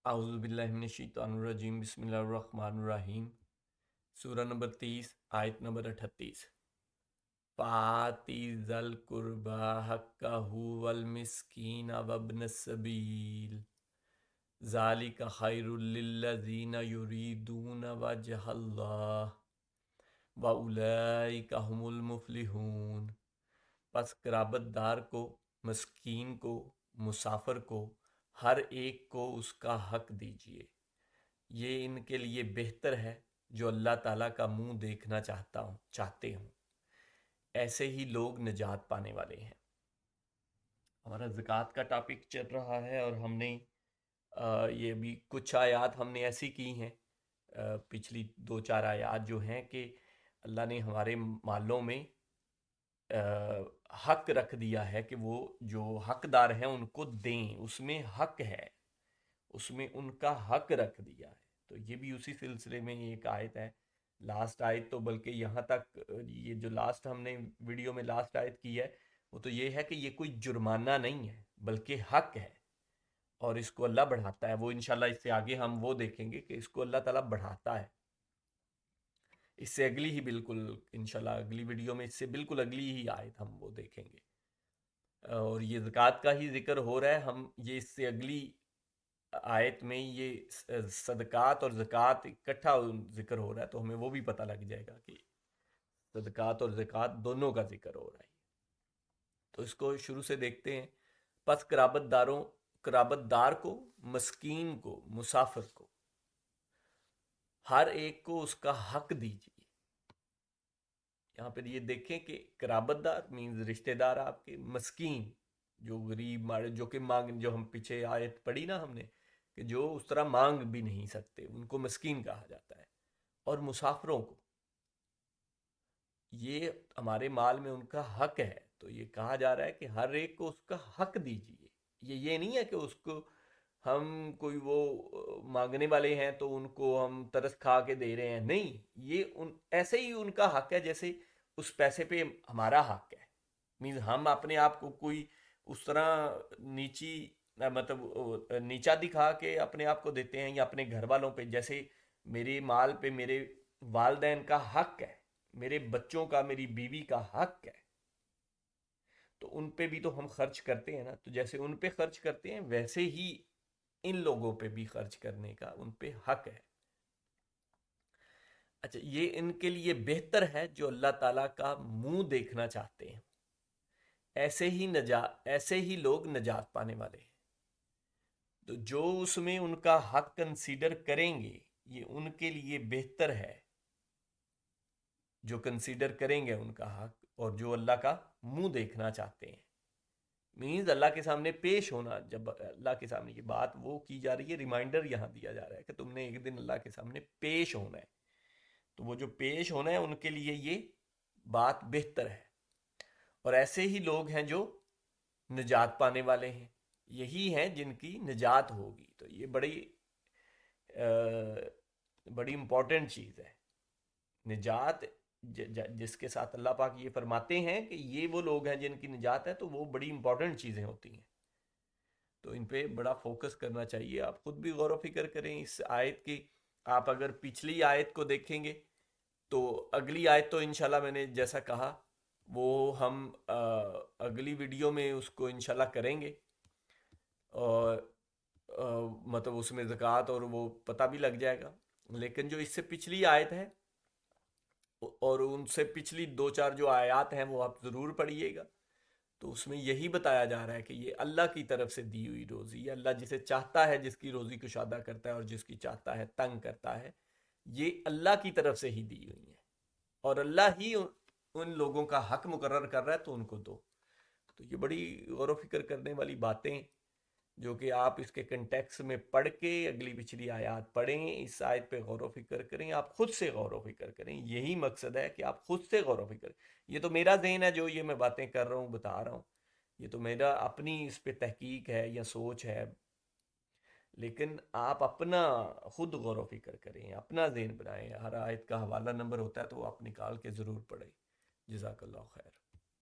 اعوذ باللہ من الشیطان الرجیم، بسم اللہ الرحمن الرحیم۔ سورہ نمبر 30، آیت نمبر 38۔ فآتی ذی القربی حقہ والمسکین وابن السبیل ذالک خیر للذین یریدون وجہ اللہ واولئک ھم المفلحون۔ پس قرابت دار کو، مسکین کو، مسافر کو، ہر ایک کو اس کا حق دیجیے، یہ ان کے لیے بہتر ہے جو اللہ تعالیٰ کا منہ دیکھنا چاہتے ہوں، ایسے ہی لوگ نجات پانے والے ہیں۔ ہمارا زکوٰۃ کا ٹاپک چل رہا ہے اور ہم نے یہ بھی کچھ آیات ہم نے ایسی کی ہیں، پچھلی 2-4 آیات جو ہیں کہ اللہ نے ہمارے مالوں میں حق رکھ دیا ہے کہ وہ جو حقدار ہیں ان کو دیں، اس میں حق ہے، اس میں ان کا حق رکھ دیا ہے۔ تو یہ بھی اسی سلسلے میں ایک آیت ہے، لاسٹ آیت تو بلکہ یہاں تک یہ جو لاسٹ ہم نے ویڈیو میں لاسٹ آیت کی ہے وہ تو یہ ہے کہ یہ کوئی جرمانہ نہیں ہے بلکہ حق ہے، اور اس کو اللہ بڑھاتا ہے۔ وہ انشاءاللہ اس سے آگے ہم وہ دیکھیں گے کہ اس کو اللہ تعالیٰ بڑھاتا ہے۔ اس سے اگلی ہی بالکل انشاءاللہ اگلی ویڈیو میں اس سے بالکل اگلی ہی آیت ہم وہ دیکھیں گے، اور یہ زکوٰۃ کا ہی ذکر ہو رہا ہے۔ ہم یہ اس سے اگلی آیت میں یہ صدقات اور زکوٰۃ اکٹھا ذکر ہو رہا ہے، تو ہمیں وہ بھی پتہ لگ جائے گا کہ صدقات اور زکوٰۃ دونوں کا ذکر ہو رہا ہے۔ تو اس کو شروع سے دیکھتے ہیں۔ پس قرابت دار کو، مسکین کو، مسافر کو، ہر ایک کو اس کا حق دیجیے۔ یہاں پر یہ دیکھیں کہ قرابت دار مینز رشتہ دار آپ کے، مسکین جو غریب مارے، جو کہ مانگ، جو ہم پیچھے آیت پڑھی نا ہم نے کہ جو اس طرح مانگ بھی نہیں سکتے، ان کو مسکین کہا جاتا ہے، اور مسافروں کو، یہ ہمارے مال میں ان کا حق ہے۔ تو یہ کہا جا رہا ہے کہ ہر ایک کو اس کا حق دیجیے۔ یہ نہیں ہے کہ اس کو ہم کوئی وہ مانگنے والے ہیں تو ان کو ہم ترس کھا کے دے رہے ہیں، نہیں، یہ ایسے ہی ان کا حق ہے جیسے اس پیسے پہ ہمارا حق ہے۔ مینز ہم اپنے آپ کو کوئی اس طرح مطلب نیچا دکھا کے اپنے آپ کو دیتے ہیں، یا اپنے گھر والوں پہ، جیسے میرے مال پہ میرے والدین کا حق ہے، میرے بچوں کا، میری بیوی کا حق ہے، تو ان پہ بھی تو ہم خرچ کرتے ہیں نا۔ تو جیسے ان پہ خرچ کرتے ہیں ویسے ہی ان لوگوں پہ بھی خرچ کرنے کا ان پہ حق ہے۔ اچھا، یہ ان کے لیے بہتر ہے جو اللہ تعالیٰ کا منہ دیکھنا چاہتے ہیں، ایسے ہی لوگ نجات پانے والے ہیں۔ تو جو اس میں ان کا حق کنسیڈر کریں گے، یہ ان کے لیے بہتر ہے، جو کنسیڈر کریں گے ان کا حق، اور جو اللہ کا منہ دیکھنا چاہتے ہیں، مینز اللہ کے سامنے پیش ہونا۔ جب اللہ کے سامنے یہ بات وہ کی جا رہی ہے، ریمائنڈر یہاں دیا جا رہا ہے کہ تم نے ایک دن اللہ کے سامنے پیش ہونا ہے، تو وہ جو پیش ہونا ہے ان کے لیے یہ بات بہتر ہے، اور ایسے ہی لوگ ہیں جو نجات پانے والے ہیں، یہی ہیں جن کی نجات ہوگی۔ تو یہ بڑی امپورٹنٹ چیز ہے نجات، جس کے ساتھ اللہ پاک یہ فرماتے ہیں کہ یہ وہ لوگ ہیں جن کی نجات ہے، تو وہ بڑی امپورٹنٹ چیزیں ہوتی ہیں، تو ان پہ بڑا فوکس کرنا چاہیے۔ آپ خود بھی غور و فکر کریں اس آیت کی۔ آپ اگر پچھلی آیت کو دیکھیں گے تو اگلی آیت تو انشاءاللہ میں نے جیسا کہا وہ ہم اگلی ویڈیو میں اس کو انشاءاللہ کریں گے، اور مطلب اس میں زکوٰۃ اور وہ پتہ بھی لگ جائے گا۔ لیکن جو اس سے پچھلی آیت ہے اور ان سے پچھلی 2-4 جو آیات ہیں وہ آپ ضرور پڑھیے گا، تو اس میں یہی بتایا جا رہا ہے کہ یہ اللہ کی طرف سے دی ہوئی روزی ہے۔ اللہ جسے چاہتا ہے جس کی روزی کشادہ کرتا ہے، اور جس کی چاہتا ہے تنگ کرتا ہے، یہ اللہ کی طرف سے ہی دی ہوئی ہیں، اور اللہ ہی ان لوگوں کا حق مقرر کر رہا ہے، تو ان کو دو۔ تو یہ بڑی غور و فکر کرنے والی باتیں، جو کہ آپ اس کے کنٹیکس میں پڑھ کے اگلی پچھلی آیات پڑھیں، اس آیت پہ غور و فکر کریں، آپ خود سے غور و فکر کریں۔ یہی مقصد ہے کہ آپ خود سے غور و فکر۔ یہ تو میرا ذہن ہے جو یہ میں باتیں کر رہا ہوں، بتا رہا ہوں، یہ تو میرا اپنی اس پہ تحقیق ہے یا سوچ ہے، لیکن آپ اپنا خود غور و فکر کریں، اپنا ذہن بنائیں۔ ہر آیت کا حوالہ نمبر ہوتا ہے تو آپ نکال کے ضرور پڑھیں۔ جزاک اللہ خیر۔